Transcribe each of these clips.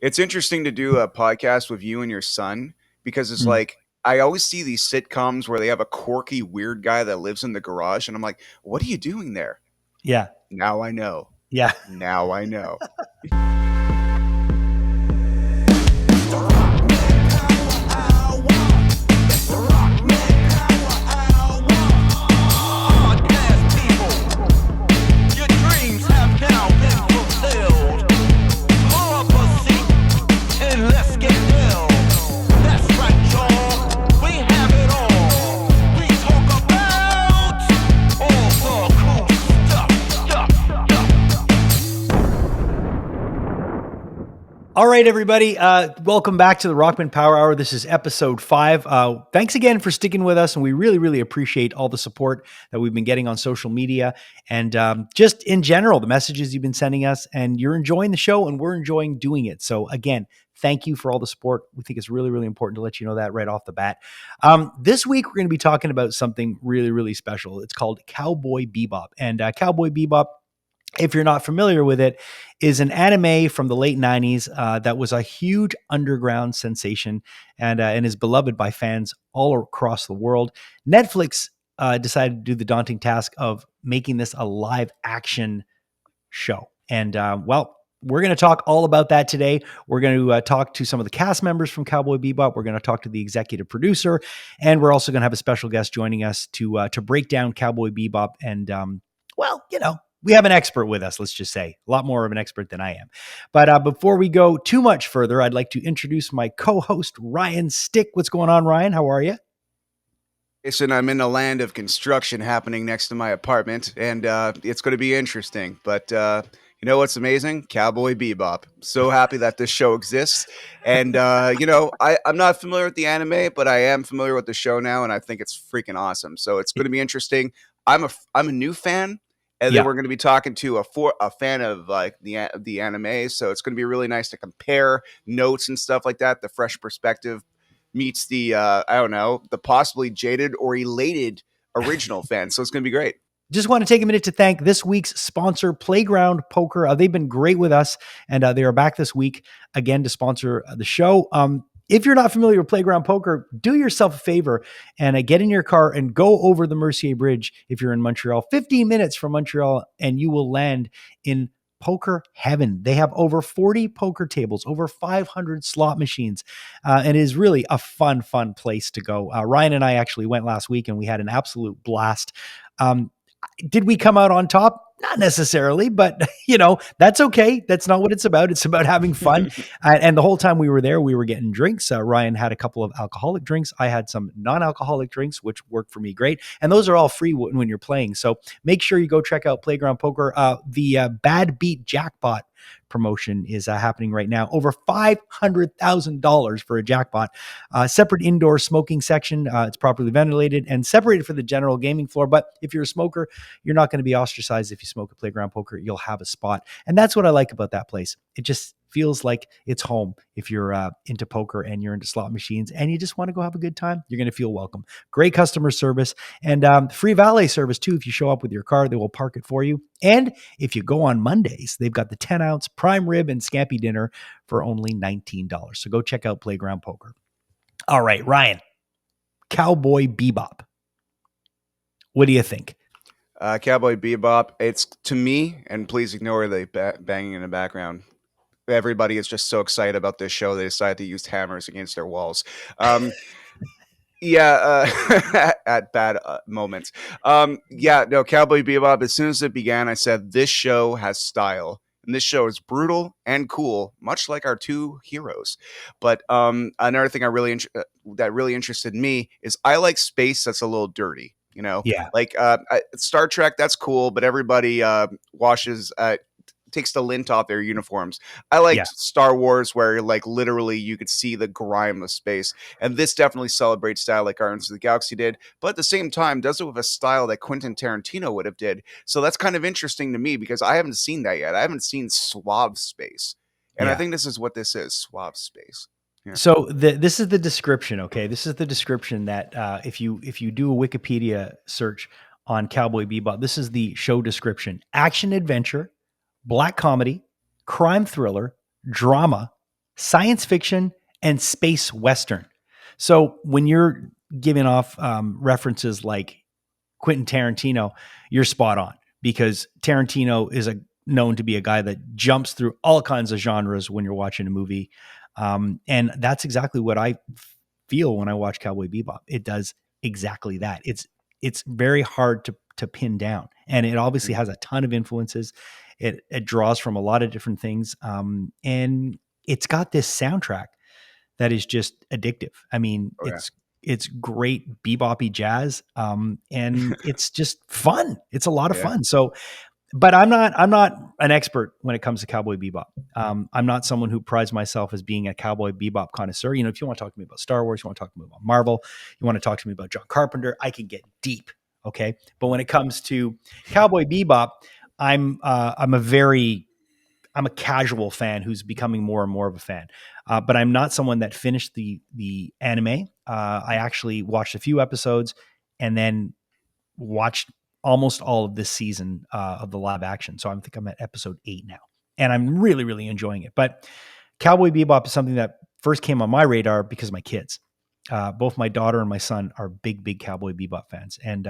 It's interesting to do a podcast with you and your son because it's Mm. like I always see these sitcoms where they have a quirky, weird guy that lives in the garage, and I'm like, what are you doing there? Yeah. Now I know. Yeah. Now I know. All right, everybody. Welcome back to the Rockman Power Hour. This is episode 5. Thanks again for sticking with us, and we really, really appreciate all the support that we've been getting on social media and just in general, the messages you've been sending us. And you're enjoying the show, and we're enjoying doing it. So again, thank you for all the support. We think it's really, really important to let you know that right off the bat. This week, we're going to be talking about something really, really special. It's called Cowboy Bebop. And Cowboy Bebop, if you're not familiar with it, is an anime from the late 90s that was a huge underground sensation and is beloved by fans all across the world. Netflix decided to do the daunting task of making this a live action show. And we're going to talk all about that today. We're going to talk to some of the cast members from Cowboy Bebop. We're going to talk to the executive producer, and we're also going to have a special guest joining us to break down Cowboy Bebop. And we have an expert with us. Let's just say a lot more of an expert than I am. But before we go too much further, I'd like to introduce my co-host Ryan Stick. What's going on, Ryan? How are you? Listen, I'm in a land of construction happening next to my apartment, and it's going to be interesting. But you know what's amazing? Cowboy Bebop. So happy that this show exists. And, I'm not familiar with the anime, but I am familiar with the show now, and I think it's freaking awesome. So it's going to be interesting. I'm a new fan. And then Yeah. we're going to be talking to a fan of like the anime, so it's going to be really nice to compare notes and stuff like that. The fresh perspective meets the I don't know, the possibly jaded or elated original fan. So it's going to be great. Just want to take a minute to thank this week's sponsor, Playground Poker. They've been great with us, and they are back this week again to sponsor the show. If you're not familiar with Playground Poker, do yourself a favor and get in your car and go over the Mercier Bridge if you're in Montreal. 15 minutes from Montreal, and you will land in poker heaven. They have over 40 poker tables, over 500 slot machines, and it is really a fun place to go. Ryan and I actually went last week, and we had an absolute blast. Um, did we come out on top? Not necessarily, but that's okay. That's not what it's about. It's about having fun. And the whole time we were there, we were getting drinks. Ryan had a couple of alcoholic drinks. I had some non-alcoholic drinks, which worked for me great. And those are all free when you're playing. So make sure you go check out Playground Poker. The Bad Beat Jackpot promotion is happening right now. Over $500,000 for a jackpot. Separate indoor smoking section. It's properly ventilated and separated for the general gaming floor. But if you're a smoker, you're not going to be ostracized if you smoke at Playground Poker. You'll have a spot. And that's what I like about that place. It just feels like it's home. If you're into poker and you're into slot machines and you just want to go have a good time, you're going to feel welcome. Great customer service and free valet service too. If you show up with your car, they will park it for you. And if you go on Mondays, they've got the 10-ounce prime rib and scampi dinner for only $19. So go check out Playground Poker. All right, Ryan, Cowboy Bebop. What do you think? Cowboy Bebop. It's to me, and please ignore the banging in the background. Everybody is just so excited about this show they decided to use hammers against their walls. At bad moments. No, Cowboy Bebop. As soon as it began, I said this show has style, and this show is brutal and cool, much like our two heroes. But another thing that really interested me is I like space that's a little dirty. Yeah. Like Star Trek, that's cool, but everybody washes. Takes the lint off their uniforms. I liked Yeah. Star Wars where like literally you could see the grime of space. And this definitely celebrates style like Guardians of the Galaxy did, but at the same time does it with a style that Quentin Tarantino would have did. So that's kind of interesting to me because I haven't seen that yet. I haven't seen suave space. And I Yeah. think this is what this is, suave space. Yeah. So this is the description. Okay, this is the description that if you do a Wikipedia search on Cowboy Bebop, this is the show description: action adventure, black comedy, crime thriller, drama, science fiction, and space western. So when you're giving off references like Quentin Tarantino, you're spot on, because Tarantino is known to be a guy that jumps through all kinds of genres when you're watching a movie. And that's exactly what I feel when I watch Cowboy Bebop. It does exactly that. It's very hard to pin down, and it obviously has a ton of influences. It draws from a lot of different things, and it's got this soundtrack that is just addictive. I mean, Oh, yeah. it's great beboppy jazz, and it's just fun. It's a lot of Yeah. fun. So, but I'm not an expert when it comes to Cowboy Bebop. I'm not someone who prides myself as being a Cowboy Bebop connoisseur. You know, if you want to talk to me about Star Wars, you want to talk to me about Marvel, you want to talk to me about John Carpenter, I can get deep. Okay, but when it comes to Cowboy Bebop, I'm a casual fan who's becoming more and more of a fan. But I'm not someone that finished the anime. I actually watched a few episodes and then watched almost all of this season of the live action. So I think I'm at episode 8 now, and I'm really, really enjoying it. But Cowboy Bebop is something that first came on my radar because of my kids. Both my daughter and my son are big, big Cowboy Bebop fans, and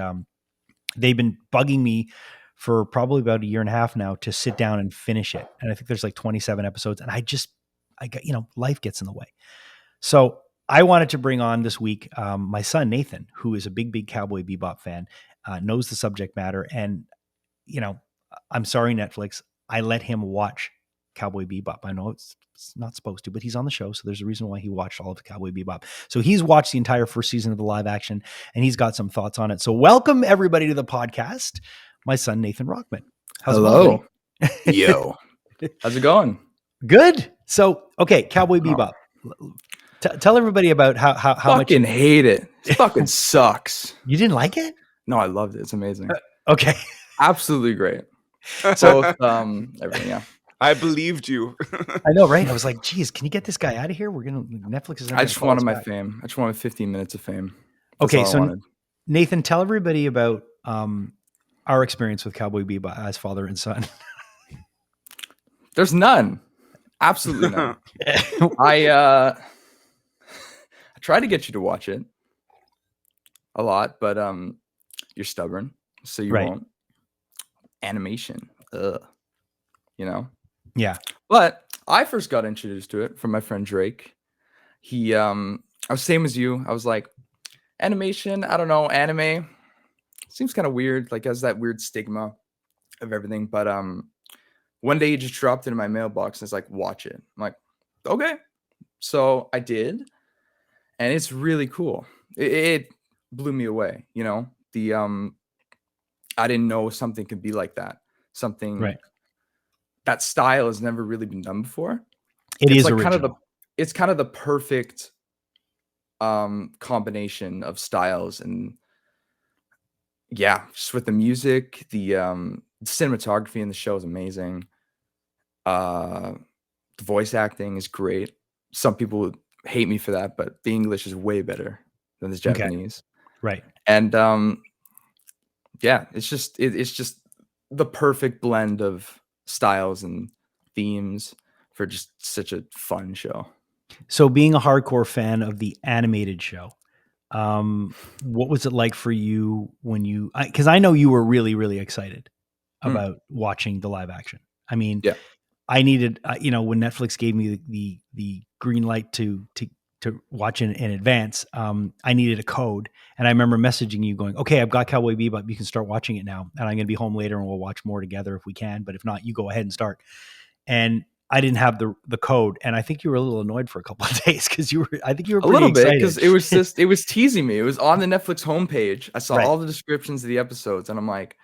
they've been bugging me for probably about a year and a half now to sit down and finish it. And I think there's like 27 episodes, and I got, life gets in the way. So I wanted to bring on this week my son, Nathan, who is a big, big Cowboy Bebop fan, knows the subject matter. And, I'm sorry, Netflix, I let him watch Cowboy Bebop. I know it's not supposed to, but he's on the show. So there's a reason why he watched all of Cowboy Bebop. So he's watched the entire first season of the live action, and he's got some thoughts on it. So welcome everybody to the podcast. My son, Nathan Rockman. How's Hello. it going? Yo. How's it going? Good. So, okay. Cowboy Bebop. Tell everybody about how much fucking hate it. It fucking sucks. you didn't like it. No, I loved it. It's amazing. Okay. Absolutely great. So everything, yeah. I believed you. I know, right? I was like, geez, can you get this guy out of here? Netflix is. I just wanted my fame. I just wanted 15 minutes of fame. That's okay, so Nathan, tell everybody about our experience with Cowboy Bebop as father and son. There's none. Absolutely none. I tried to get you to watch it a lot, but you're stubborn, so you won't. Animation, Yeah. But I first got introduced to it from my friend Drake. He, I was same as you. I was like, animation, I don't know, anime seems kind of weird, like has that weird stigma of everything. But one day he just dropped it in my mailbox and it's like, watch it. I'm like, okay. So I did, and it's really cool. It blew me away. I didn't know something could be like that. Something that style has never really been done before. It's like original. It's kind of the perfect combination of styles, and yeah, just with the music, the cinematography in the show is amazing. The voice acting is great. Some people would hate me for that, but the English is way better than the Japanese. Right. And yeah, it's just the perfect blend of styles and themes for just such a fun show. So being a hardcore fan of the animated show, what was it like for you when because I know you were really, really excited about watching the live action. I mean, yeah. I needed, when Netflix gave me the green light to watch in advance, I needed a code. And I remember messaging you going, okay, I've got Cowboy Bebop. You can start watching it now. And I'm going to be home later and we'll watch more together if we can. But if not, you go ahead and start. And I didn't have the code. And I think you were a little annoyed for a couple of days because I think you were pretty a little excited. bit, because it was teasing me. It was on the Netflix homepage. I saw all the descriptions of the episodes and I'm like,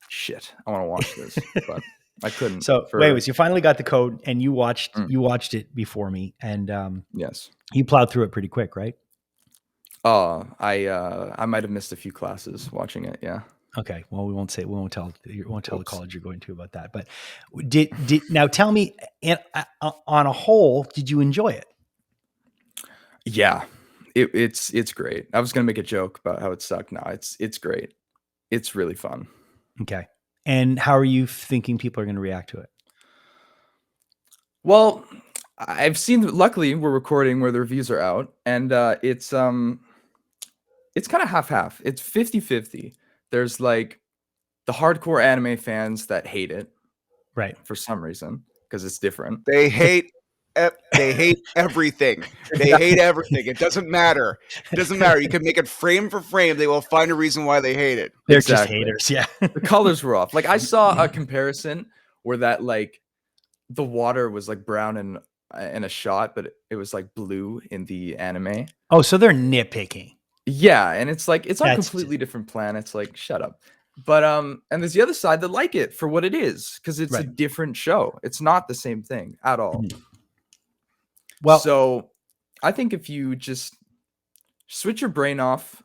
shit, I want to watch this. But I couldn't. So anyways, you finally got the code and you watched it before me, and yes, you plowed through it pretty quick, right? I might have missed a few classes watching it. Yeah. Okay. Well, we won't tell the college you're going to about that. But now tell me, on a whole, did you enjoy it? Yeah, it's great. I was gonna make a joke about how it sucked. No, it's great. It's really fun. Okay. And how are you thinking people are going to react to it? Well, I've seen. Luckily, we're recording where the reviews are out, and it's kind of half-half. It's 50-50. There's like the hardcore anime fans that hate it, Right. for some reason, because it's different. They hate everything. They hate everything. It doesn't matter. It doesn't matter. You can make it frame for frame. They will find a reason why they hate it. They're Exactly. just haters. Yeah. The colors were off. Like I saw a comparison where that like the water was like brown in a shot, but it was like blue in the anime. Oh, so they're nitpicking. Yeah, and it's like it's on That's completely different planets. Like, shut up. But and there's the other side that like it for what it is, because it's a Right. different show. It's not the same thing at all. Well, So I think if you just switch your brain off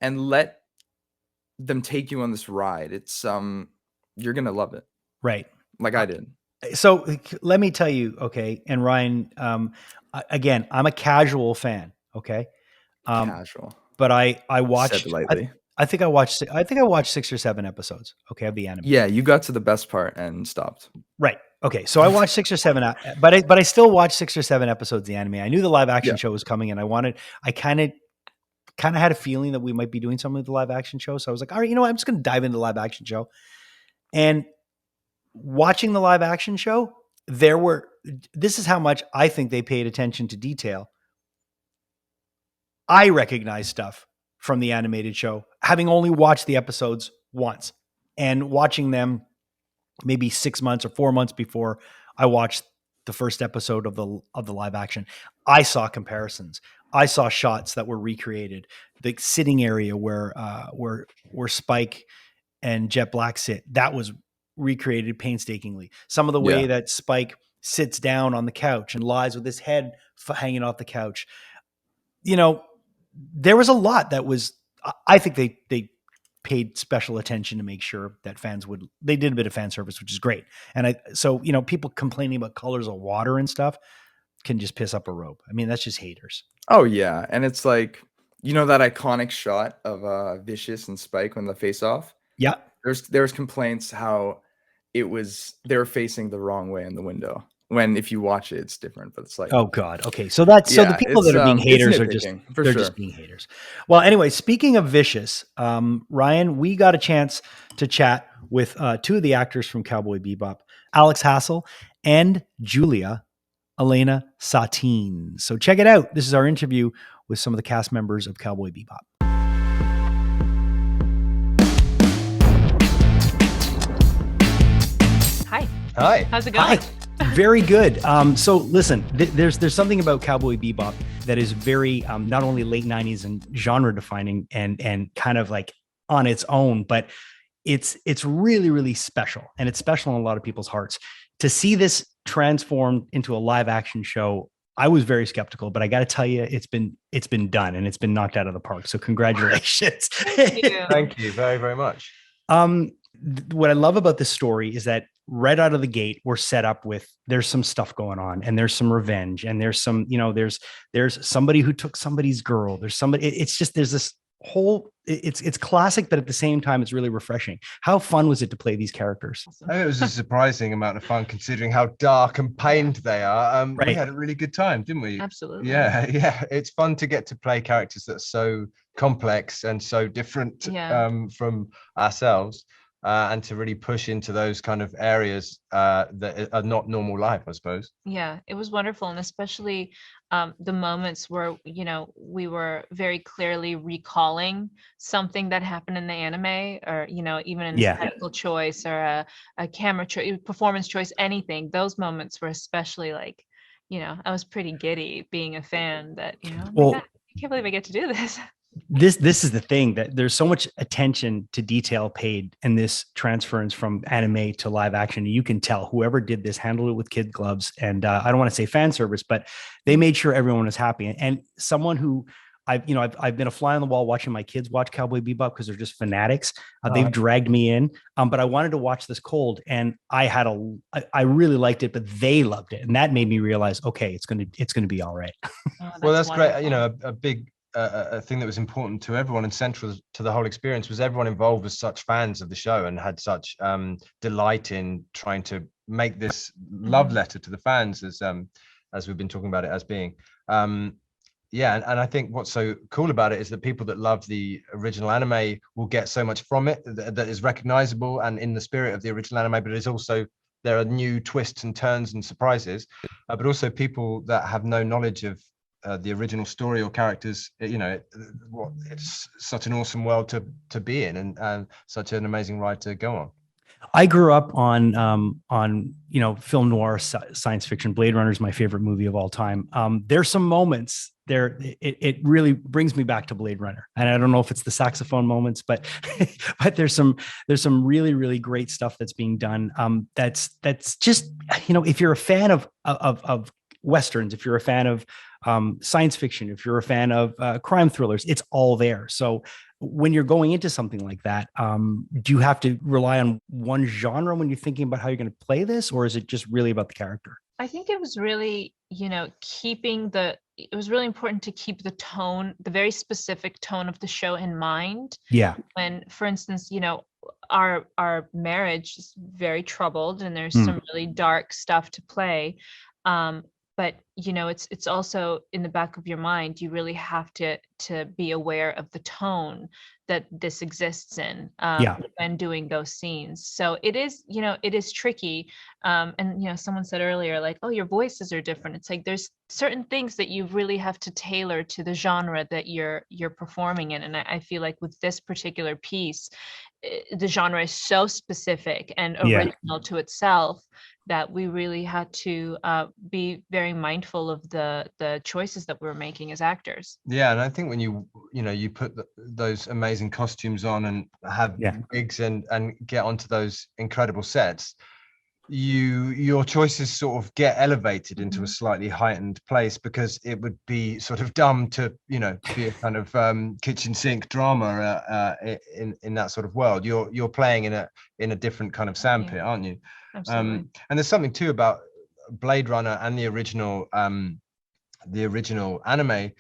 and let them take you on this ride, it's you're gonna love it. right. Like I did. So let me tell you, okay, and Ryan, again, I'm a casual fan, okay, Casual. but I Said watched. lightly. I think I watched 6 or 7 episodes, okay, of the anime. Yeah, you got to the best part and stopped. Right. Okay. So I watched 6 or 7, but I still watched 6 or 7 episodes of the anime. I knew the live action Yeah. show was coming, and I kind of had a feeling that we might be doing something with the live action show. So I was like, all right, you know what? I'm just going to dive into the live action show. And watching the live action show, this is how much I think they paid attention to detail. I recognize stuff from the animated show, having only watched the episodes once and watching them maybe 6 months or 4 months before I watched the first episode of the live action. I saw comparisons. I saw shots that were recreated. The sitting area where Spike and Jet Black sit, that was recreated painstakingly. Some of the way that Spike sits down on the couch and lies with his head hanging off the couch. You know, there was a lot that was, I think they paid special attention to make sure that they did a bit of fan service, which is great. And so, you know, people complaining about colors of water and stuff can just piss up a rope. I mean, that's just haters. Oh yeah. And it's like, you know, that iconic shot of Vicious and Spike when they face off? Yeah. There's complaints how they were facing the wrong way in the window. When if you watch it, it's different, but it's like, oh God. Okay. So the people that are being haters are just being haters. Well, anyway, speaking of Vicious, Ryan, we got a chance to chat with 2 of the actors from Cowboy Bebop, Alex Hassell and Elena Satine. So check it out. This is our interview with some of the cast members of Cowboy Bebop. Hi. How's it going? Hi. Very good. So listen, there's something about Cowboy Bebop that is very not only late 90s and genre defining and kind of like on its own, but it's really, really special. And it's special in a lot of people's hearts. To see this transformed into a live action show, I was very skeptical, but I got to tell you, it's been done and it's been knocked out of the park. So congratulations. Thank you very, very much. What I love about this story is that right out of the gate, we're set up with, there's some stuff going on and there's some revenge and there's some, you know, there's somebody who took somebody's girl. There's somebody, it's just, there's this whole, it's classic, but at the same time, it's really refreshing. How fun was it to play these characters? I think it was a surprising amount of fun considering how dark and pained they are. Right. We had a really good time, didn't we? Absolutely. Yeah. It's fun to get to play characters that are so complex and so different from ourselves. And to really push into those kind of areas that are not normal life, I suppose. Yeah, it was wonderful. And especially the moments where, you know, we were very clearly recalling something that happened in the anime or, you know, even an aesthetical choice or a camera choice, performance choice, anything. Those moments were especially like, you know, I was pretty giddy being a fan that, you know, oh my God, I can't believe I get to do this. This is the thing, that there's so much attention to detail paid in this transference from anime to live action. You can tell whoever did this handled it with kid gloves. And I don't want to say fan service, but they made sure everyone was happy. And someone who I've been a fly on the wall watching my kids watch Cowboy Bebop because they're just fanatics. They've dragged me in, but I wanted to watch this cold, and I really liked it, but they loved it, and that made me realize, okay, it's gonna be all right. Well, that's great. You know, a big a thing that was important to everyone and central to the whole experience was everyone involved was such fans of the show and had such delight in trying to make this love letter to the fans as we've been talking about it as being. Yeah, and I think what's so cool about it is that people that love the original anime will get so much from it that is recognizable and in the spirit of the original anime, but it's also, there are new twists and turns and surprises, but also people that have no knowledge of the original story or characters. It's such an awesome world to be in, and such an amazing ride to go on. I grew up on film noir, science fiction. Blade Runner is my favorite movie of all time. There's some moments there. It really brings me back to Blade Runner, and I don't know if it's the saxophone moments, but but there's some really, really great stuff that's being done. That's just, if you're a fan of Westerns, if you're a fan of science fiction, if you're a fan of crime thrillers, it's all there. So when you're going into something like that, do you have to rely on one genre when you're thinking about how you're going to play this, or is it just really about the character? I think it was really, it was really important to keep the tone, the very specific tone of the show in mind. Yeah. When, for instance, our marriage is very troubled and there's some really dark stuff to play. But it's also in the back of your mind. You really have to be aware of the tone that this exists in when doing those scenes. So it is tricky. And someone said earlier, like, oh, your voices are different. It's like there's certain things that you really have to tailor to the genre that you're performing in. And I feel like with this particular piece, the genre is so specific and original to itself that we really had to be very mindful of the choices that we were making as actors. Yeah, and I think when you put those amazing costumes on and have wigs and get onto those incredible sets, your choices sort of get elevated into a slightly heightened place, because it would be sort of dumb to be a kind of kitchen sink drama in that sort of world. You're playing in a different kind of sandpit, aren't you? Absolutely. And there's something too about Blade Runner and the original anime,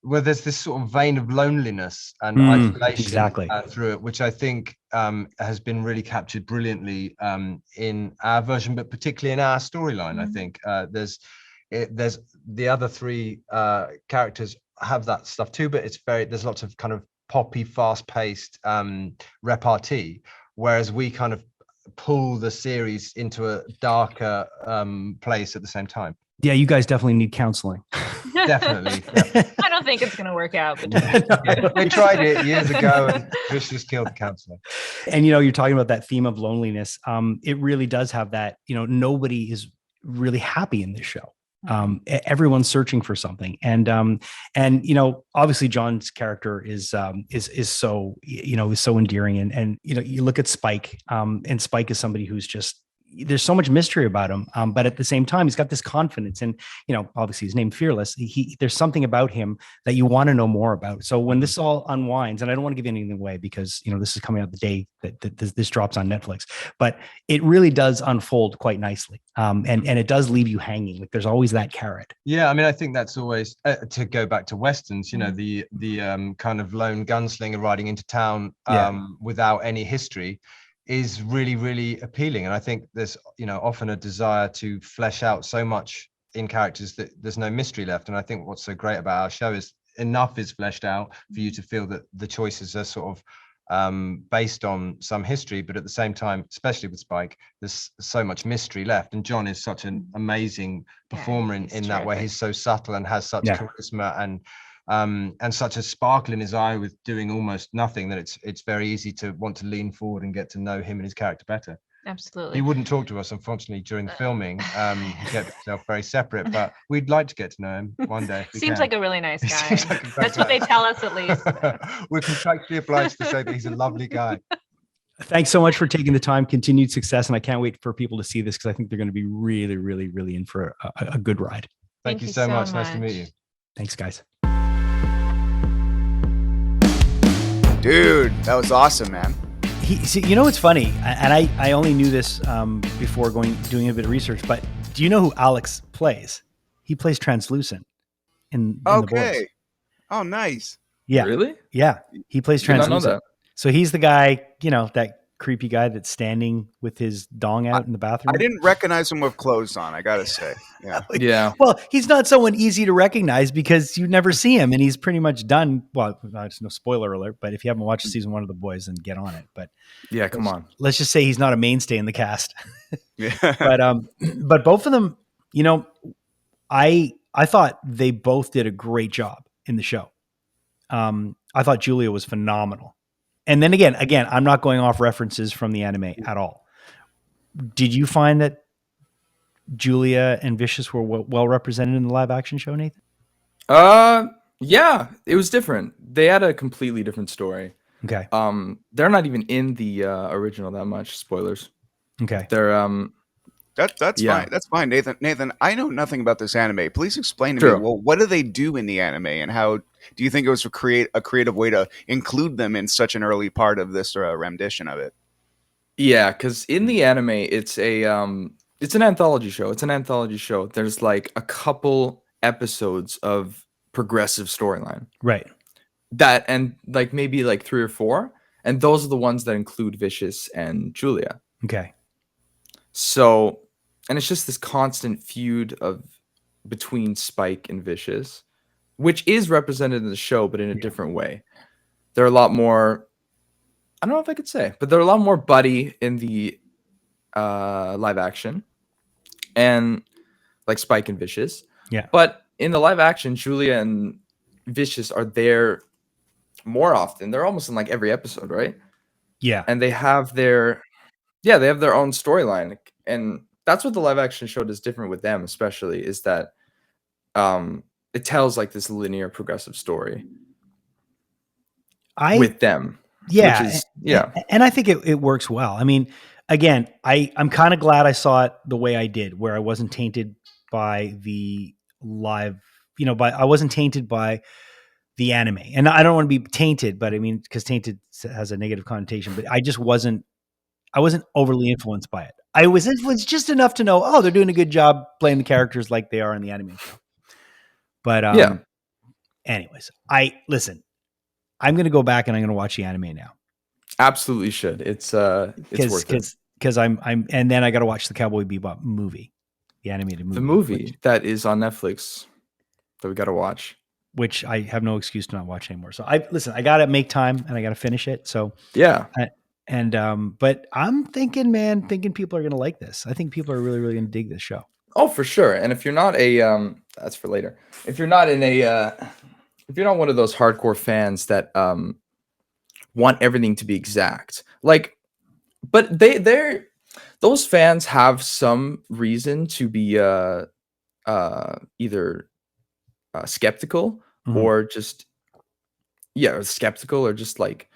where there's this sort of vein of loneliness and isolation through it, which I think has been really captured brilliantly in our version, but particularly in our storyline. I think there's the other three characters have that stuff too, but there's lots of kind of poppy, fast-paced repartee, whereas we kind of pull the series into a darker place at the same time. Yeah, you guys definitely need counseling. Definitely. I don't think it's going to work out. But we tried it years ago and Trish just killed the counselor. And you're talking about that theme of loneliness. It really does have that. Nobody is really happy in this show. Everyone's searching for something, and obviously John's character is so is so endearing, and you look at Spike, and Spike is somebody who's just, there's so much mystery about him, but at the same time he's got this confidence, and obviously his name Fearless. There's something about him that you want to know more about. So when this all unwinds, and I don't want to give anything away because this is coming out the day that this drops on Netflix, but it really does unfold quite nicely, and it does leave you hanging. Like there's always that carrot. Yeah, I mean, I think that's always to go back to westerns. The kind of lone gunslinger riding into town without any history is really, really appealing. And I think there's often a desire to flesh out so much in characters that there's no mystery left. And I think what's so great about our show is enough is fleshed out for you to feel that the choices are sort of based on some history, but at the same time, especially with Spike, there's so much mystery left. And John is such an amazing performer in that way. He's so subtle and has such charisma and such a sparkle in his eye with doing almost nothing, that it's very easy to want to lean forward and get to know him and his character better. Absolutely. He wouldn't talk to us, unfortunately, during the filming. He kept himself very separate, but we'd like to get to know him one day. Seems like a really nice guy. That's what they tell us, at least. We're contractually obliged to say that he's a lovely guy. Thanks so much for taking the time. Continued success, and I can't wait for people to see this because I think they're going to be really, really, really in for a good ride. Thank you so much. Nice to meet you. Thanks, guys. Dude, that was awesome, man. It's funny, and I only knew this before doing a bit of research, but do you know who Alex plays? He plays Translucent in The Boys. Oh, nice. Yeah. Really? Yeah. He plays Translucent. Did not know that. So he's the guy, that creepy guy that's standing with his dong out in the bathroom. I didn't recognize him with clothes on, I gotta say. Yeah. Yeah. Well, he's not someone easy to recognize because you never see him, and he's pretty much done. Well, there's no spoiler alert, but if you haven't watched season 1 of The Boys, then get on it. But Yeah, come on. let's just say he's not a mainstay in the cast. Yeah. But both of them, you know, I thought they both did a great job in the show. I thought Julia was phenomenal. And then again, I'm not going off references from the anime at all. Did you find that Julia and Vicious were well represented in the live action show, Nathan? Yeah, it was different. They had a completely different story. Okay. They're not even in the original that much. Spoilers. Okay. They're That's Yeah. fine. That's fine, Nathan. Nathan, I know nothing about this anime. Please explain to me. Well, what do they do in the anime, and how do you think it was a creative way to include them in such an early part of this rendition of it? Yeah, because in the anime, it's an anthology show. It's an anthology show. There's like a couple episodes of progressive storyline. Right. That and like maybe like 3 or 4, and those are the ones that include Vicious and Julia. Okay. So, and it's just this constant feud between Spike and Vicious, which is represented in the show, but in a different way. They're a lot more, I don't know if I could say, but they're a lot more buddy in the live action, and like Spike and Vicious. Yeah. But in the live action, Julia and Vicious are there more often. They're almost in like every episode, right? Yeah. And they have their own storyline, and that's what the live action show does different with them, especially, is that it tells like this linear progressive story with them. Yeah. Which is, and I think it works well. I mean, again, I'm kind of glad I saw it the way I did, where I wasn't tainted by the live, I wasn't tainted by the anime. And I don't want to be tainted, but I mean, because tainted has a negative connotation, but I wasn't overly influenced by it. I was influenced just enough to know, oh, they're doing a good job playing the characters like they are in the anime show. But anyways, I'm going to go back and I'm going to watch the anime now. Absolutely should. It's worth it. Because I'm and then I got to watch the Cowboy Bebop movie, the animated movie. The movie that is on Netflix that we got to watch, which I have no excuse to not watch anymore. So I got to make time and I got to finish it. So yeah. But I'm thinking people are going to like this. I think people are really, really going to dig this show. Oh, for sure. And if you're not that's for later. If you're not if you're not one of those hardcore fans that want everything to be exact, like, but those fans have some reason to be either skeptical or just skeptical, or just like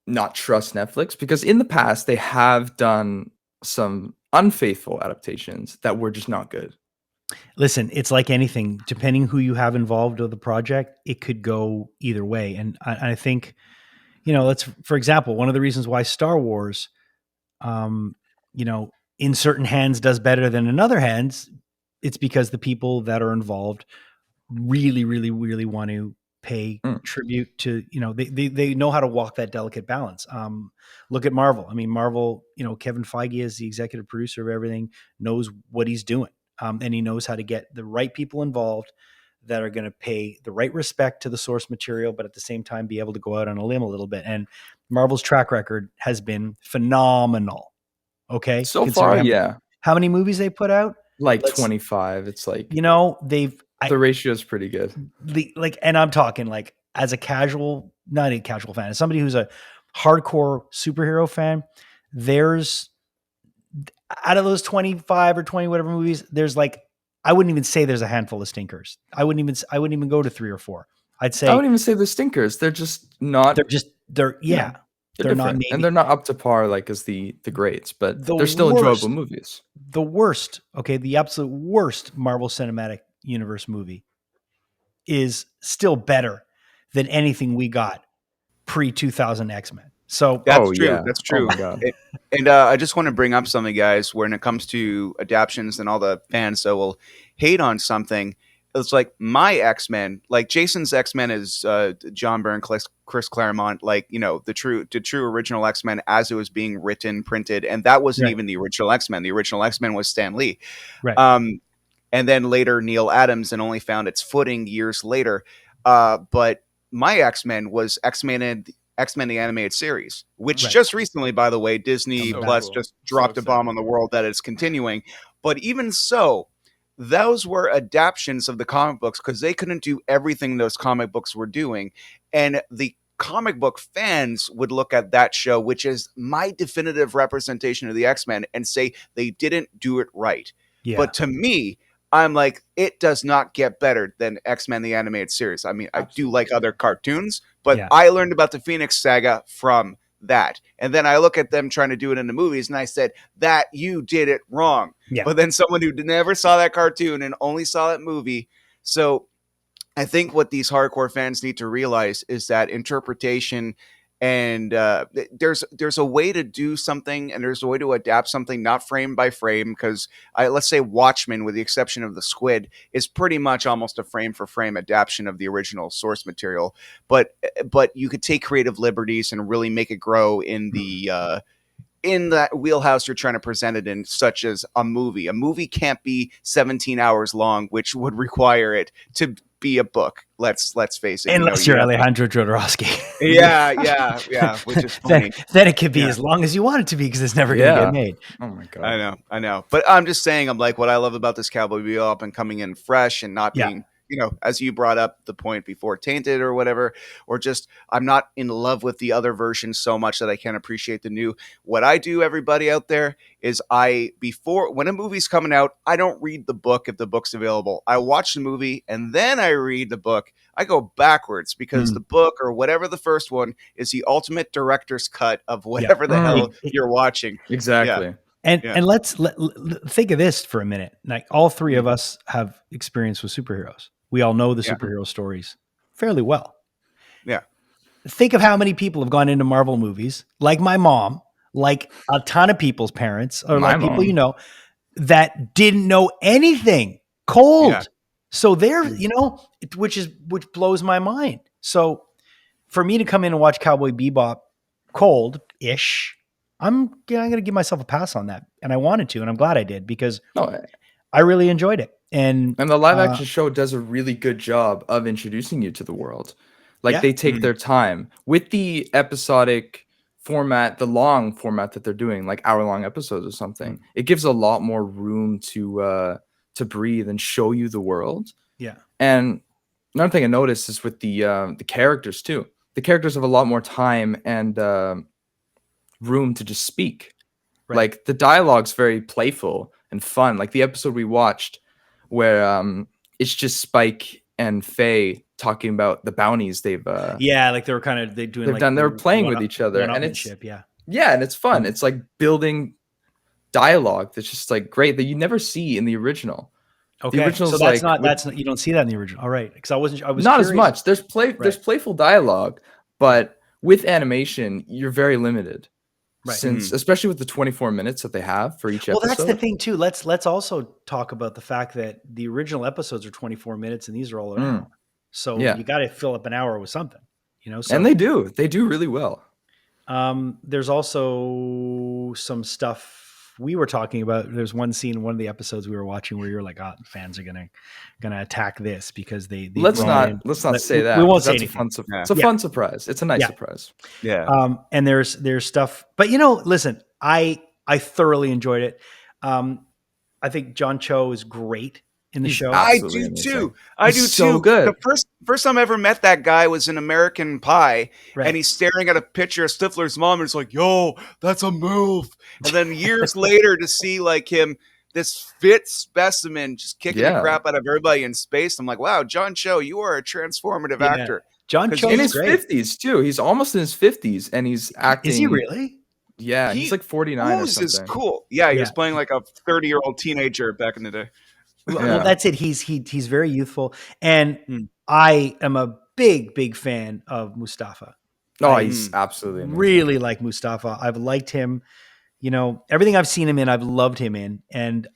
not trust Netflix, because in the past they have done some unfaithful adaptations that were just not good. Listen, it's like anything, depending who you have involved with the project, it could go either way. And I think, for example, one of the reasons why Star Wars, in certain hands does better than in other hands, it's because the people that are involved really, really, really want to pay tribute to, they know how to walk that delicate balance. Look at Marvel. I mean, Marvel, Kevin Feige is the executive producer of everything, knows what he's doing. And he knows how to get the right people involved that are going to pay the right respect to the source material, but at the same time be able to go out on a limb a little bit. And Marvel's track record has been phenomenal. Okay. So far, how many movies they put out? Like 25. It's like, the ratio is pretty good. And I'm talking like as a not a casual fan, as somebody who's a hardcore superhero fan, there's, out of those 25 or 20 whatever movies, there's like, I wouldn't even say there's a handful of stinkers. I wouldn't even go to 3 or 4. I'd say I wouldn't even say they're stinkers. They're just not. They're not, and they're not up to par like as the greats, but they're still enjoyable movies. The worst, the absolute worst Marvel Cinematic Universe movie is still better than anything we got pre-2000 X-Men. So that's true. Yeah. That's true. Oh and I just want to bring up something, guys, when it comes to adaptions and all the fans that will hate on something. it's like my X-Men, like Jason's X-Men is John Byrne, Chris Claremont, like, you know, the true original X-Men as it was being written, printed, and that wasn't even the original X-Men. The original X-Men was Stan Lee. Right. And then later Neil Adams, and only found its footing years later. But my X-Men was X-Men the animated series, which just recently, by the way, Disney Plus just dropped a bomb on the world that it's continuing. But even so, those were adaptions of the comic books because they couldn't do everything those comic books were doing. And the comic book fans would look at that show, which is my definitive representation of the X-Men, and say they didn't do it right. Yeah. But to me, I'm like, it does not get better than X-Men the animated series. I mean, I do like other cartoons, but I learned about the Phoenix Saga from that. And then I look at them trying to do it in the movies, and I said, that you did it wrong. Yeah. But then someone who never saw that cartoon and only saw that movie. So I think what these hardcore fans need to realize is that interpretation, and there's a way to do something, and there's a way to adapt something, not frame by frame, because let's say Watchmen, with the exception of the squid, is pretty much almost a frame for frame adaptation of the original source material. But you could take creative liberties and really make it grow in the in that wheelhouse you're trying to present it in, such as a movie. A movie can't be 17 hours long, which would require it to be a book. Let's face it. Unless you're Alejandro Jodorowsky. Yeah. Which is funny. then it could be as long as you want it to be, because it's never going to get made. Oh my God. I know. But I'm just saying, I'm like, what I love about this Cowboy Bebop and coming in fresh and not being, you know, as you brought up the point before, tainted or whatever, or just I'm not in love with the other version so much that I can't appreciate the new. What I do, everybody out there, is when a movie's coming out, I don't read the book if the book's available. I watch the movie and then I read the book. I go backwards because the book, or whatever the first one, is the ultimate director's cut of whatever the hell you're watching. Exactly. Yeah. And let's think of this for a minute. Like, all three of us have experience with superheroes. We all know the superhero stories fairly well. Yeah. Think of how many people have gone into Marvel movies, like my mom, like a ton of people's parents, or like people you know, that didn't know anything, cold. Yeah. So they're, you know, which blows my mind. So for me to come in and watch Cowboy Bebop cold-ish, I'm going to give myself a pass on that. And I wanted to, and I'm glad I did, because I really enjoyed it. And the live action show does a really good job of introducing you to the world. Like, they take their time with the episodic format, the long format that they're doing, like hour-long episodes or something. It gives a lot more room to breathe and show you the world. Yeah. And another thing I noticed is with the characters too. The characters have a lot more time and room to just speak. Right. Like, the dialogue's very playful and fun. Like the episode we watched, where it's just Spike and Faye talking about the bounties they've like they were playing with each other, and it's and it's fun. It's like building dialogue that's just like great, that you never see in the original. Okay, the original, so that's not you don't see that in the original. All right, because I was not curious. As much. There's playful dialogue, but with animation you're very limited. Right. Since especially with the 24 minutes that they have for each episode. Well, that's the thing too. Let's also talk about the fact that the original episodes are 24 minutes and these are all an hour. So you got to fill up an hour with something, you know. So, and they do really well. There's also some stuff we were talking about. There's one scene in one of the episodes we were watching where you're like, fans are gonna attack this because they let's not say that. We won't say anything. It's a fun surprise. It's a nice surprise. Yeah. And there's stuff, but you know, listen, I thoroughly enjoyed it. I think John Cho is great in the show. I do too. So good. The first time I ever met that guy was in American Pie, and he's staring at a picture of Stifler's mom, and it's like, yo, that's a MILF. And then years later to see like him, this fit specimen, just kicking the crap out of everybody in space. I'm like, wow, John Cho, you are a transformative actor. John Cho in his 50s too. He's almost in his 50s, and he's acting. Is he really? Yeah, he's like 49 or something. This is cool. Yeah, he was playing like a 30-year-old teenager back in the day. Well, that's it. He's very youthful, and I am a big fan of Mustafa. He's absolutely amazing. Really like Mustafa. I've liked him. You know, everything I've seen him in, I've loved him in, and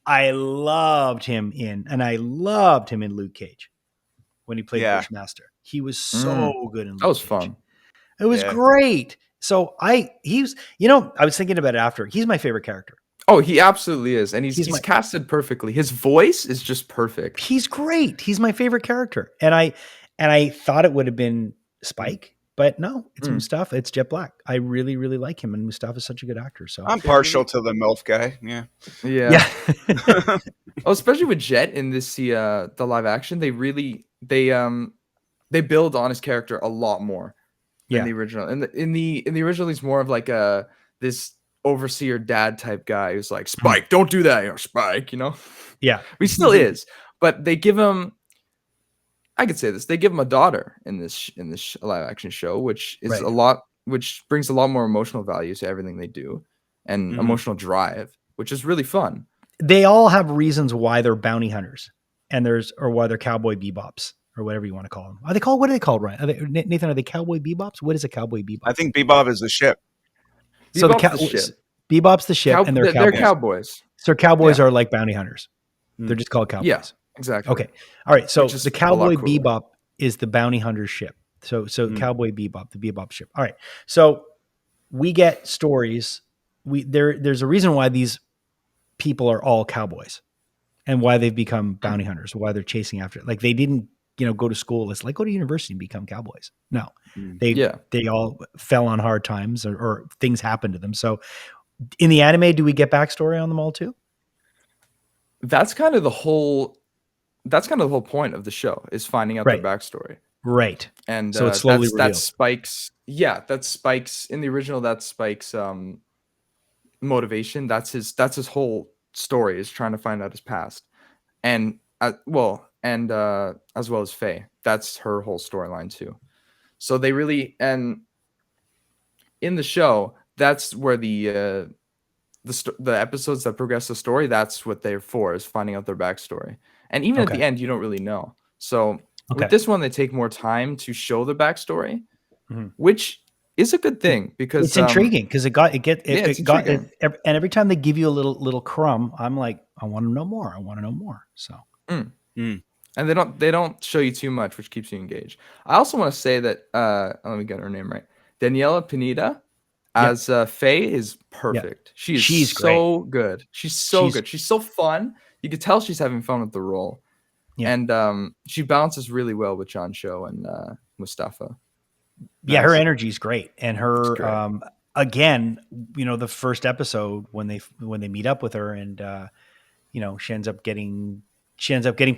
I loved him in Luke Cage when he played Bushmaster. He was so good in Luke That was Cage. fun. It was great. So I was thinking about it after. He's my favorite character. Oh, he absolutely is. And he's casted perfectly. His voice is just perfect. He's great. He's my favorite character. And I thought it would have been Spike, but no, it's Mustafa. It's Jet Black. I really, really like him. And Mustafa's such a good actor. So I'm partial to the MILF guy. Yeah. Oh, especially with Jet in this the live action, they build on his character a lot more than the original. And in the original, he's more of like this overseer dad type guy who's like, Spike, don't do that, Spike, Yeah. He still is, but they give him, I could say this, they give him a daughter in this live action show, which is which brings a lot more emotional value to everything they do and emotional drive, which is really fun. They all have reasons why they're bounty hunters or why they're Cowboy Bebops or whatever you want to call them. What are they called, Ryan? Nathan, are they Cowboy Bebops? What is a Cowboy Bebop? I think Bebop is the ship. So Bebop's the ship, and they're cowboys. So cowboys are like bounty hunters. They're just called cowboys. Yeah, exactly. Okay. All right. So the Cowboy Bebop is the bounty hunter ship. So Cowboy Bebop, the Bebop ship. All right. So we get stories. There's a reason why these people are all cowboys and why they've become bounty hunters, why they're chasing after it. Like they didn't, go to school. It's like go to university and become cowboys. No, they all fell on hard times or things happened to them. So in the anime, do we get backstory on them all too? That's kind of the whole point of the show is finding out their backstory. Right. And so it's slowly revealed. That's Spike's. Yeah, that's Spike's in the original. That's Spike's motivation. That's his whole story is trying to find out his past, and as well as Faye. That's her whole storyline too. So they really, and in the show, that's where the episodes that progress the story, that's what they're for, is finding out their backstory. And even at the end, you don't really know. So with this one, they take more time to show the backstory, which is a good thing because it's intriguing because and every time they give you a little crumb, I'm like, I want to know more. I want to know more. So. And they don't show you too much, which keeps you engaged. I also want to say that let me get her name right. Daniela Pineda as Faye is perfect. She's so good. She's so good. She's so fun. You could tell she's having fun with the role. Yeah. And she balances really well with John Cho and Mustafa. Yeah, her energy is great. And her again, the first episode when they meet up with her and she ends up getting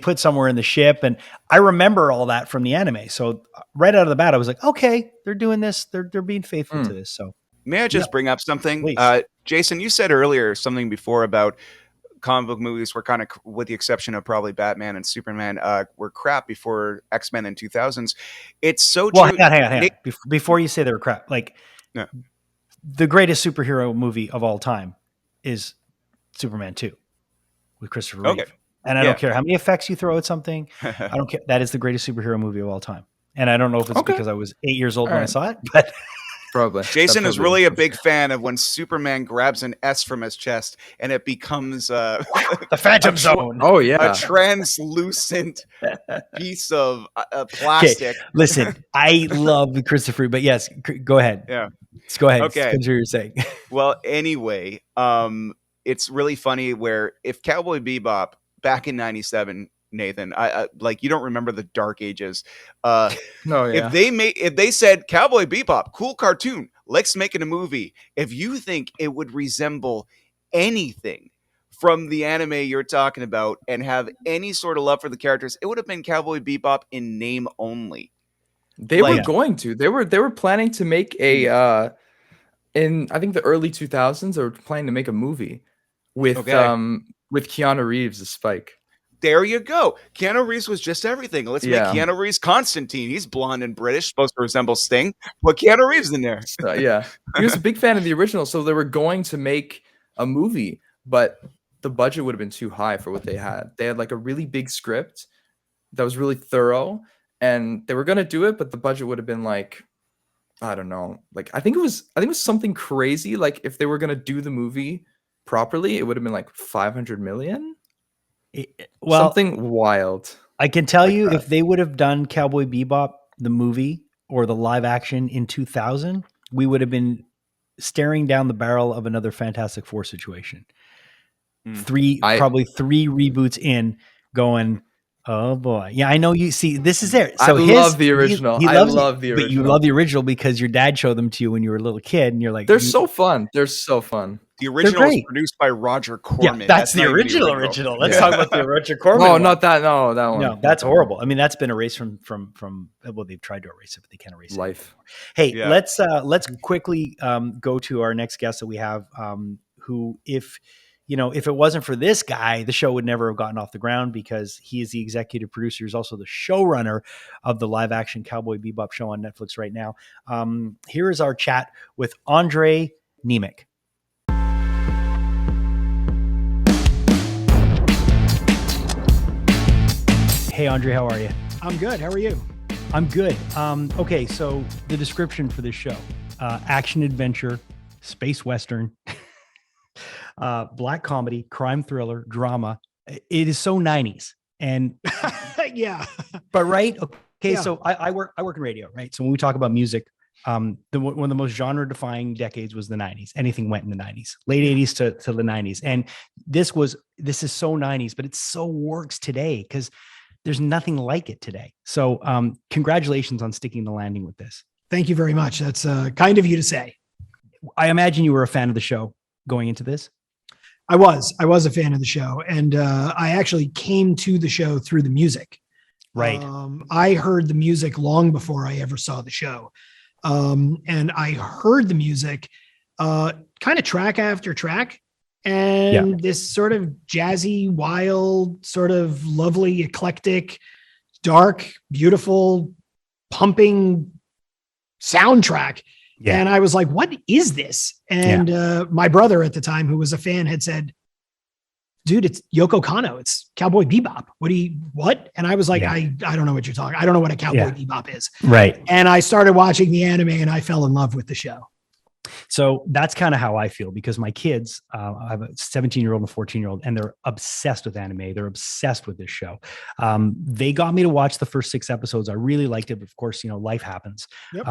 put somewhere in the ship. And I remember all that from the anime. So right out of the bat, I was like, okay, they're doing this. They're being faithful to this. So may I just bring up something? Jason, you said earlier something before about comic book movies were kind of, with the exception of probably Batman and Superman, were crap before X-Men in 2000s. It's so true. Hang on. Before you say they were crap, the greatest superhero movie of all time is Superman 2 with Christopher Reeve. Okay. And I don't care how many effects you throw at something. I don't care. That is the greatest superhero movie of all time. And I don't know if it's because I was 8 years old when I saw it, but probably. Jason is really a big fan of when Superman grabs an S from his chest and it becomes the Phantom Zone. Oh yeah, a translucent piece of plastic. Okay. Listen, I love Christopher, but yes, go ahead. Yeah, let's go ahead. Okay, finish what you're saying. Well, anyway, it's really funny where if Cowboy Bebop back in '97. Nathan, I like, you don't remember the dark ages. No, yeah. If they said Cowboy Bebop, cool cartoon, let's make it a movie. If you think it would resemble anything from the anime you're talking about and have any sort of love for the characters, it would have been Cowboy Bebop in name only. They were going to. They were planning to make a in I think the early 2000s. They were planning to make a movie with Keanu Reeves as Spike. There you go. Keanu Reeves was just everything. Let's make Keanu Reeves Constantine. He's blonde and British, supposed to resemble Sting. Put Keanu Reeves in there. He was a big fan of the original, so they were going to make a movie, but the budget would have been too high for what they had. They had like a really big script that was really thorough, and they were going to do it, but the budget would have been like, I don't know, like I think it was something crazy. Like if they were going to do the movie properly, it would have been like 500 million Well, something wild. I can tell like you, that. if they would have done Cowboy Bebop, the movie, or the live action in 2000, we would have been staring down the barrel of another Fantastic Four situation. Probably three reboots in, going, oh boy. Yeah, I know you see, this is there. So I love the original. He I loves love the But you original. love the original because your dad showed them to you when you were a little kid, and you're like, They're so fun. They're so fun. The original was great. produced by Roger Corman. Yeah, that's the not even original. Let's talk about the Roger Corman. No, one. not that. No, that one. No, that's horrible. I mean, that's been erased from. Well, they've tried to erase it, but they can't erase life. Hey, Yeah. let's quickly go to our next guest that we have, who, if it wasn't for this guy, the show would never have gotten off the ground, because he is the executive producer. He's also the showrunner of the live action Cowboy Bebop show on Netflix right now. Here is our chat with André Nemec. Hey, Andre, how are you? I'm good. How are you? I'm good. Okay, so the description for this show: action adventure, space western, black comedy, crime thriller, drama. It is so 90s. And yeah. But right? Okay, Yeah. so I work in radio, right? So when we talk about music, one of the most genre-defying decades was the 90s. Anything went in the 90s, late 80s to the 90s. And this is so 90s, but it so works today because there's nothing like it today. So congratulations on sticking the landing with this. Thank you very much. That's kind of you to say. I imagine you were a fan of the show going into this. I was a fan of the show, and I actually came to the show through the music. Right. I heard the music long before I ever saw the show. And I heard the music kind of track after track. And this sort of jazzy, wild, sort of lovely, eclectic, dark, beautiful, pumping soundtrack. Yeah. And I was like, what is this? And my brother at the time, who was a fan, had said, dude, it's Yoko Kanno. It's Cowboy Bebop. What? And I was like, I don't know what you're talking. I don't know what a Cowboy Bebop is. Right. And I started watching the anime and I fell in love with the show. So that's kind of how I feel, because my kids, I have a 17-year-old and a 14-year-old, and they're obsessed with anime. They're obsessed with this show. They got me to watch the first 6 episodes. I really liked it, but of course, life happens. Yep.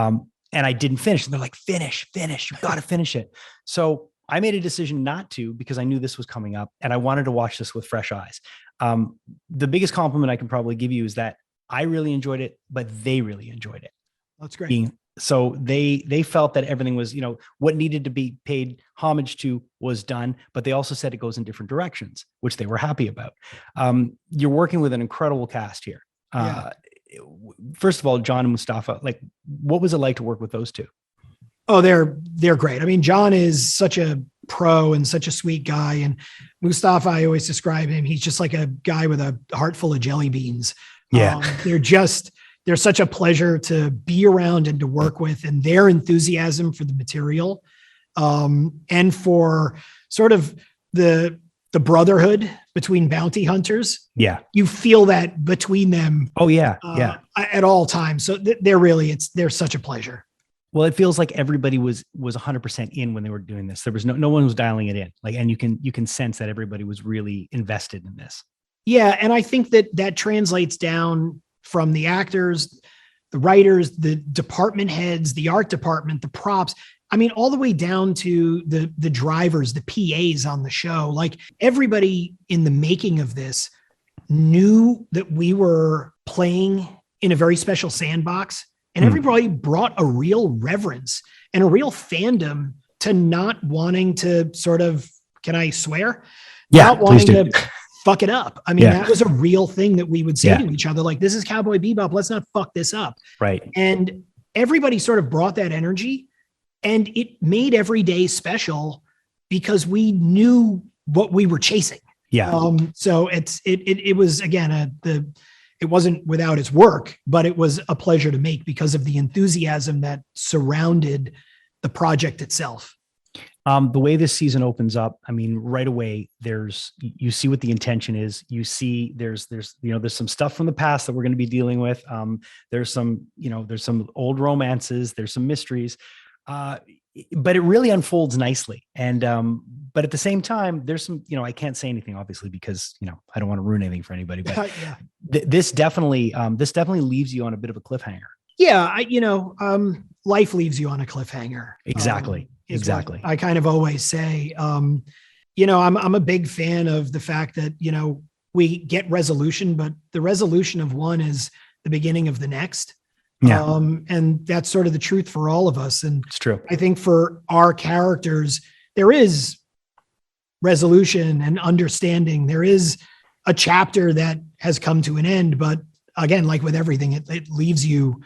And I didn't finish. And they're like, finish. You've got to finish it. So I made a decision not to, because I knew this was coming up and I wanted to watch this with fresh eyes. The biggest compliment I can probably give you is that I really enjoyed it, but they really enjoyed it. That's great. So they felt that everything was, what needed to be paid homage to was done, but they also said it goes in different directions, which they were happy about. You're working with an incredible cast here. First of all, John and Mustafa, what was it like to work with those two? Oh, they're great. I mean, John is such a pro and such a sweet guy. And Mustafa, I always describe him, he's just like a guy with a heart full of jelly beans. Yeah. They're such a pleasure to be around and to work with, and their enthusiasm for the material, and for sort of the brotherhood between bounty hunters. Yeah. You feel that between them. Oh yeah. At all times. So they're such a pleasure. Well, it feels like everybody was 100% in when they were doing this. There was no one was dialing it in. And you can sense that everybody was really invested in this. Yeah. And I think that translates down from the actors, the writers, the department heads, the art department, the props. I mean, all the way down to the drivers, the PAs on the show. Like, everybody in the making of this knew that we were playing in a very special sandbox, and everybody brought a real reverence and a real fandom to not wanting to sort of, can I swear? Yeah, not wanting to fuck it up. I mean, that was a real thing that we would say to each other, like, this is Cowboy Bebop. Let's not fuck this up. Right. And everybody sort of brought that energy, and it made every day special because we knew what we were chasing. Yeah. So it was, again, it wasn't without its work, but it was a pleasure to make because of the enthusiasm that surrounded the project itself. The way this season opens up, I mean, right away, you see what the intention is. You see there's some stuff from the past that we're going to be dealing with. There's some old romances. There's some mysteries. but it really unfolds nicely. And, but at the same time, there's some, I can't say anything obviously because, I don't want to ruin anything for anybody, but this definitely leaves you on a bit of a cliffhanger. Yeah. Life leaves you on a cliffhanger. Exactly. Exactly. I kind of always say, I'm a big fan of the fact that, we get resolution, but the resolution of one is the beginning of the next. Yeah. And that's sort of the truth for all of us. And it's true. I think for our characters, there is resolution and understanding. There is a chapter that has come to an end, but again, like with everything, it leaves you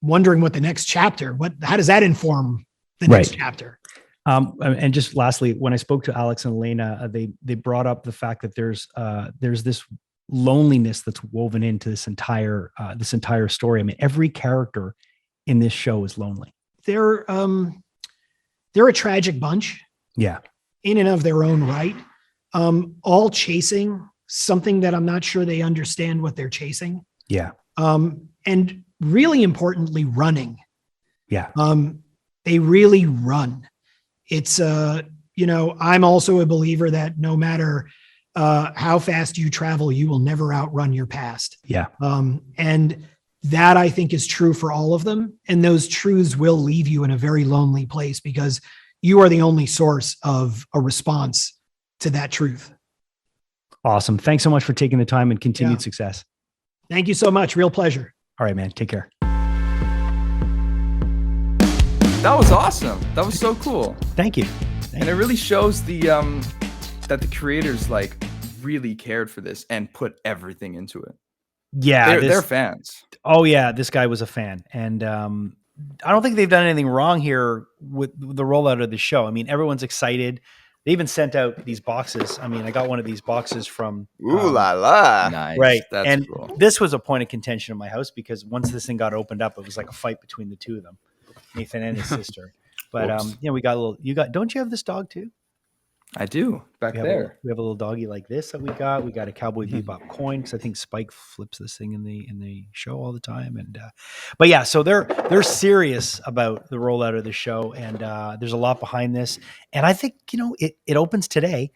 wondering what the next chapter, how does that inform the next chapter? And just lastly, when I spoke to Alex and Elena, they brought up the fact that there's this loneliness that's woven into this entire story. I mean, every character in this show is lonely. They're a tragic bunch. Yeah. In and of their own right. All chasing something that I'm not sure they understand what they're chasing. Yeah. And really importantly, running. Yeah. They really run. It's, I'm also a believer that no matter how fast you travel, you will never outrun your past. Yeah. And that I think is true for all of them. And those truths will leave you in a very lonely place because you are the only source of a response to that truth. Awesome. Thanks so much for taking the time and continued success. Thank you so much. Real pleasure. All right, man. Take care. That was awesome. That was so cool. Thank you. And it really shows that the creators really cared for this and put everything into it. Yeah. They're fans. Oh yeah. This guy was a fan. And, I don't think they've done anything wrong here with the rollout of the show. I mean, everyone's excited. They even sent out these boxes. I mean, I got one of these boxes from Ooh la la. Nice. Right. That's and cool. This was a point of contention in my house because once this thing got opened up, it was like a fight between the two of them, Nathan and his sister. But don't you have this dog too? I do back there. We have a little doggy like this that we got. We got a Cowboy Bebop coin because I think Spike flips this thing in the show all the time. And but yeah, so they're serious about the rollout of the show, and there's a lot behind this. And I think it opens today.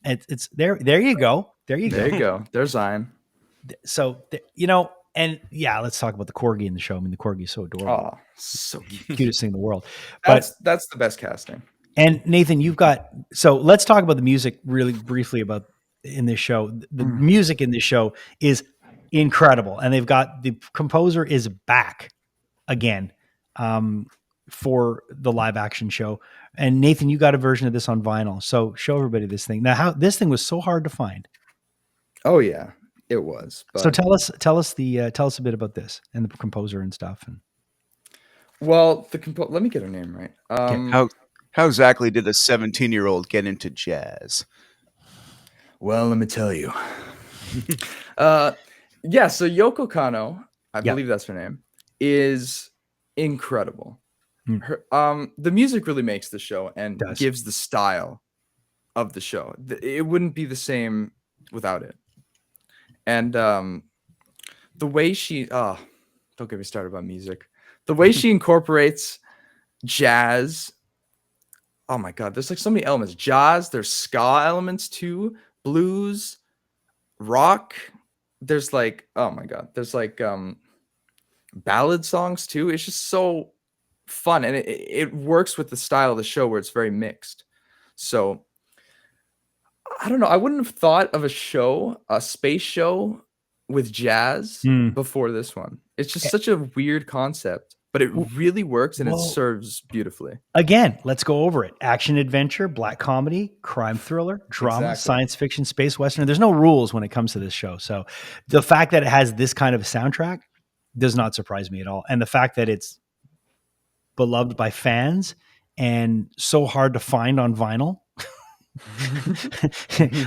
It's there. There you go. There you go. There's Zion. So and yeah, let's talk about the corgi in the show. I mean, the corgi is so adorable. Oh, so cutest thing in the world. That's the best casting. And Nathan, so let's talk about the music really briefly about in this show. The music in this show is incredible. And the composer is back again for the live action show. And Nathan, you got a version of this on vinyl. So show everybody this thing. Now, this thing was so hard to find. Oh yeah, it was. But... So tell us a bit about this and the composer and stuff. Well, let me get her name right. How exactly did a 17-year-old get into jazz? Well, let me tell you. So Yoko Kanno, I believe that's her name, is incredible. Her, the music really makes the show and gives the style of the show. It wouldn't be the same without it. And the way she, don't get me started about music. The way she incorporates jazz. Oh my God, there's so many elements. Jazz, there's ska elements too, blues, rock. There's oh my God, there's ballad songs too. It's just so fun. And it works with the style of the show where it's very mixed. So I don't know. I wouldn't have thought of a space show with jazz before this one. It's just such a weird concept. But it really works and it serves beautifully. Again, let's go over it. Action adventure, black comedy, crime thriller, drama, science fiction, space western. There's no rules when it comes to this show. So the fact that it has this kind of a soundtrack does not surprise me at all. And the fact that it's beloved by fans and so hard to find on vinyl.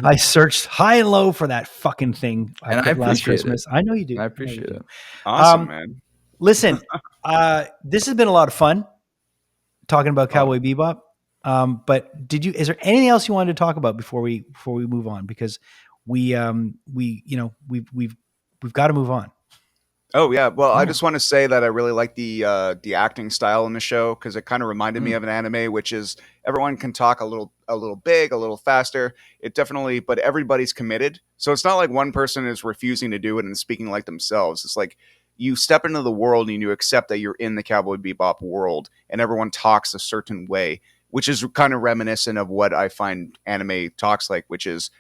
I searched high and low for that fucking thing. And I appreciate Christmas. It. I know you do. I appreciate it. Awesome, man. Listen, this has been a lot of fun talking about Cowboy Bebop. But is there anything else you wanted to talk about before we move on? Because we've got to move on. Oh yeah, well, I just want to say that I really like the acting style in the show because it kind of reminded me of an anime, which is everyone can talk a little big, a little faster. It definitely, but everybody's committed, so it's not like one person is refusing to do it and speaking like themselves. It's like you step into the world and you accept that you're in the Cowboy Bebop world, and everyone talks a certain way, which is kind of reminiscent of what I find anime talks like, which is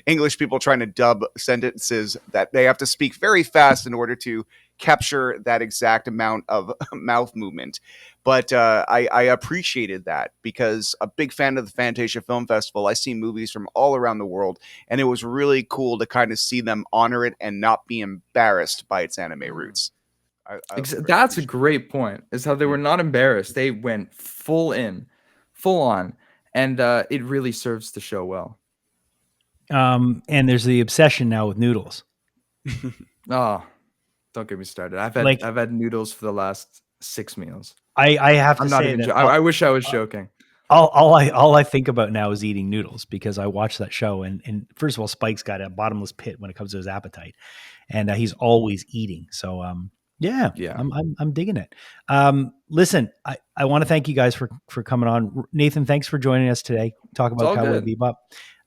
English people trying to dub sentences that they have to speak very fast in order to capture that exact amount of mouth movement. But I appreciated that because a big fan of the Fantasia Film Festival, I see movies from all around the world, and it was really cool to kind of see them honor it and not be embarrassed by its anime roots. That's a great point, is how they were not embarrassed. They went full on, and it really serves the show well. And there's the obsession now with noodles. Oh, don't get me started. I've had noodles for the last 6 meals. I have to say that I wish I was joking. All I think about now is eating noodles because I watched that show and first of all, Spike's got a bottomless pit when it comes to his appetite, and he's always eating. So yeah, I'm digging it. Listen, I want to thank you guys for coming on. Nathan, thanks for joining us today. Talk about Cowboy Bebop.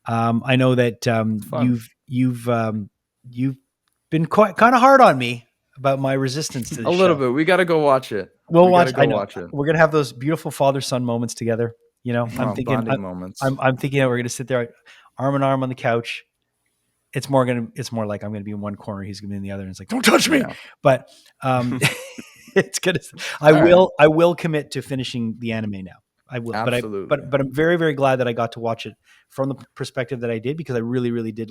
I know that you've been kind of hard on me about my resistance to the show. A little bit. We got to go watch it. We'll watch it. We're gonna have those beautiful father-son moments together. You know, I'm thinking that we're gonna sit there arm in arm on the couch. It's more like I'm gonna be in one corner, he's gonna be in the other, and it's like, don't touch me. Yeah. But it's gonna. I will commit to finishing the anime now. I will. Absolutely. But I'm very, very glad that I got to watch it from the perspective that I did, because I really, really did.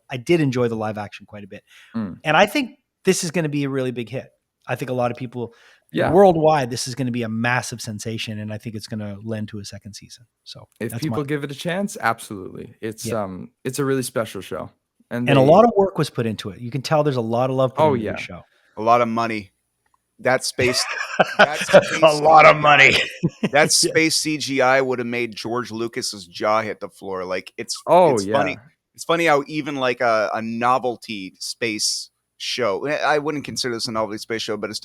I did enjoy the live action quite a bit, and I think this is going to be a really big hit. I think a lot of people worldwide, this is going to be a massive sensation, and I think it's going to lend to a second season. So if people give it a chance, absolutely, it's a really special show, and a lot of work was put into it. You can tell there's a lot of love put into the show, a lot of money. That space, a lot of money. That space CGI would have made George Lucas's jaw hit the floor. Like it's funny. It's funny how even like a novelty space show, I wouldn't consider this a novelty space show, but it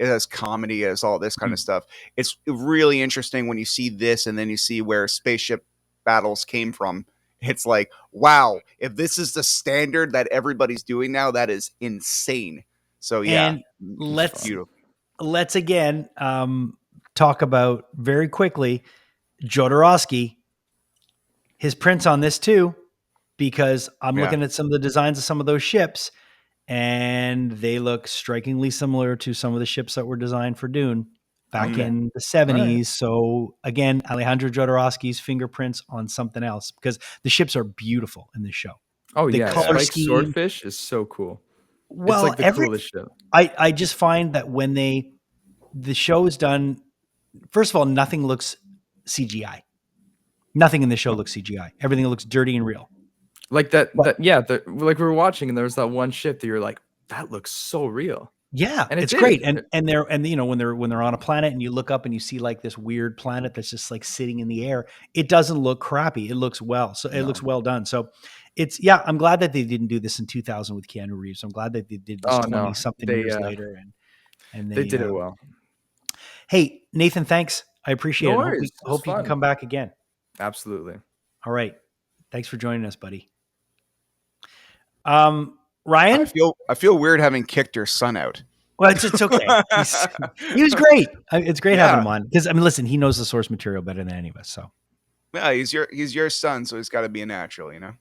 has comedy, as all this kind of stuff. It's really interesting when you see this and then you see where spaceship battles came from. It's like, wow, if this is the standard that everybody's doing now, that is insane. So yeah, and let's again talk about very quickly Jodorowsky, his prints on this too, because I'm looking at some of the designs of some of those ships, and they look strikingly similar to some of the ships that were designed for Dune back in the 70s. Right. So again, Alejandro Jodorowsky's fingerprints on something else, because the ships are beautiful in this show. Oh the color scheme, swordfish is so cool. Well, it's like the coolest show. I just find that when the show is done, first of all, nothing looks CGI. Nothing in the show looks CGI. Everything looks dirty and real. Like like we were watching, and there was that one ship that you're like, that looks so real. Yeah, and it's great. And you know, when they're on a planet and you look up and you see like this weird planet that's just like sitting in the air, it doesn't look crappy. It looks well. So it looks well done. So I'm glad that they didn't do this in 2000 with Keanu Reeves. I'm glad that they did this 20-something years later, and they did it well. Hey, Nathan, thanks. I appreciate it. Hope you can come back again. Absolutely. All right. Thanks for joining us, buddy. Ryan? I feel weird having kicked your son out. Well, it's okay. He was great. It's great having him on, because I mean, listen, he knows the source material better than any of us. So yeah, he's your son, so he's got to be a natural, you know.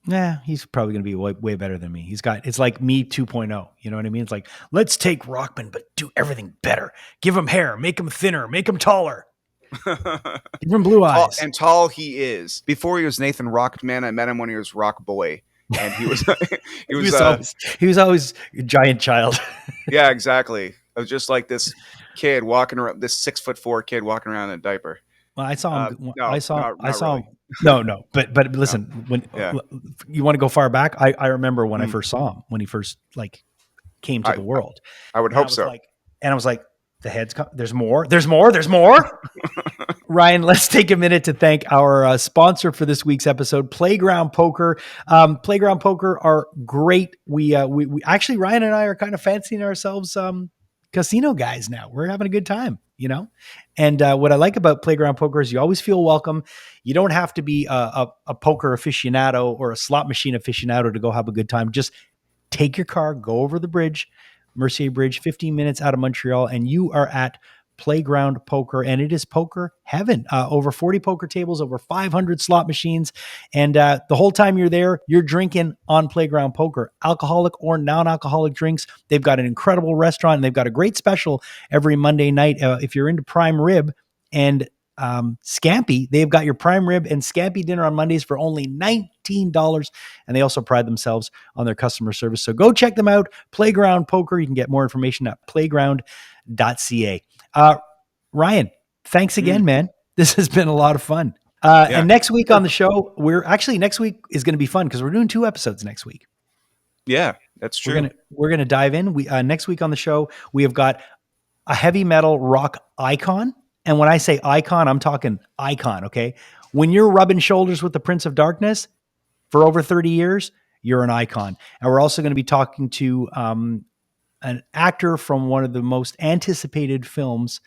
Yeah, he's probably going to be way better than me. It's like me 2.0. You know what I mean? It's like, let's take Rockman, but do everything better. Give him hair, make him thinner, make him taller. Give him blue eyes. Tall he is. Before he was Nathan Rockman, I met him when he was Rock Boy. And he was always a giant child. Yeah, exactly. I was just like this kid walking around, this 6'4" kid walking around in a diaper. Well, I saw him. I saw him. No. But listen, when you want to go far back, I remember when I first saw him, when he first came to the world. I would hope so. And I was like, The heads come. There's more. There's more. There's more. Ryan, let's take a minute to thank our sponsor for this week's episode, Playground Poker. Playground Poker are great. We actually, Ryan and I are kind of fancying ourselves casino guys now. We're having a good time, you know? And what I like about Playground Poker is you always feel welcome. You don't have to be a poker aficionado or a slot machine aficionado to go have a good time. Just take your car, go over the bridge, Mercier Bridge, 15 minutes out of Montreal, and you are at Playground Poker, and it is poker heaven. Over 40 poker tables, over 500 slot machines, and the whole time you're there, you're drinking on Playground Poker, alcoholic or non-alcoholic drinks. They've got an incredible restaurant, and they've got a great special every Monday night. If you're into prime rib and scampi, they've got your prime rib and scampi dinner on Mondays for only $19, and they also pride themselves on their customer service. So go check them out, Playground Poker. You can get more information at playground.ca. Ryan, thanks again, man. This has been a lot of fun. And next week on the show, next week is going to be fun because we're doing 2 episodes next week. Yeah, that's true. We're gonna dive in. Next week on the show, we have got a heavy metal rock icon. And when I say icon, I'm talking icon. Okay. When you're rubbing shoulders with the Prince of Darkness for over 30 years, you're an icon. And we're also going to be talking to an actor from one of the most anticipated films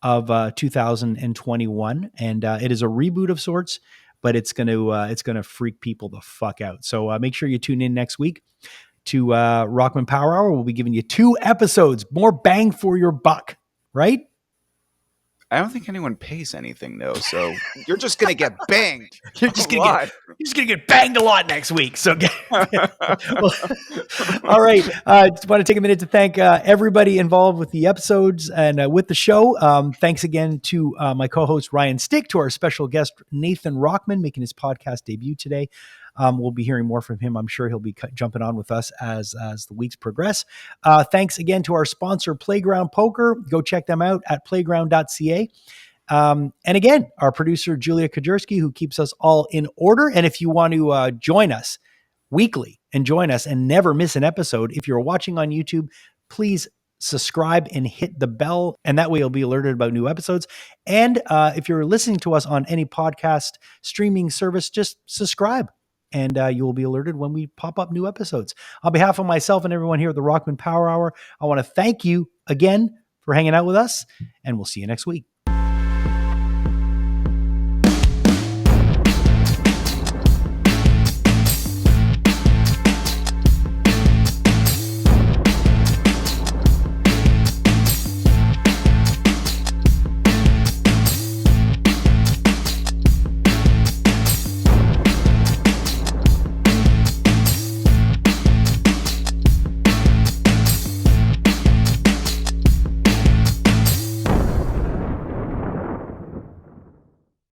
of 2021, and it is a reboot of sorts, but it's gonna freak people the fuck out. So make sure you tune in next week to Rockman Power Hour. We'll be giving you 2 episodes, more bang for your buck, right? I don't think anyone pays anything though, so you're just gonna get banged. You're just gonna get banged a lot next week. So, well, all right. Just want to take a minute to thank everybody involved with the episodes and with the show. Thanks again to my co-host Ryan Stick, to our special guest Nathan Rockman, making his podcast debut today. We'll be hearing more from him. I'm sure he'll be jumping on with us as the weeks progress. Thanks again to our sponsor, Playground Poker. Go check them out at playground.ca. And again, our producer, Julia Kedzierski, who keeps us all in order. And if you want to join us weekly and join us and never miss an episode, if you're watching on YouTube, please subscribe and hit the bell, and that way you'll be alerted about new episodes. And if you're listening to us on any podcast streaming service, just subscribe, and you will be alerted when we pop up new episodes. On behalf of myself and everyone here at the Rockman Power Hour, I want to thank you again for hanging out with us, and we'll see you next week.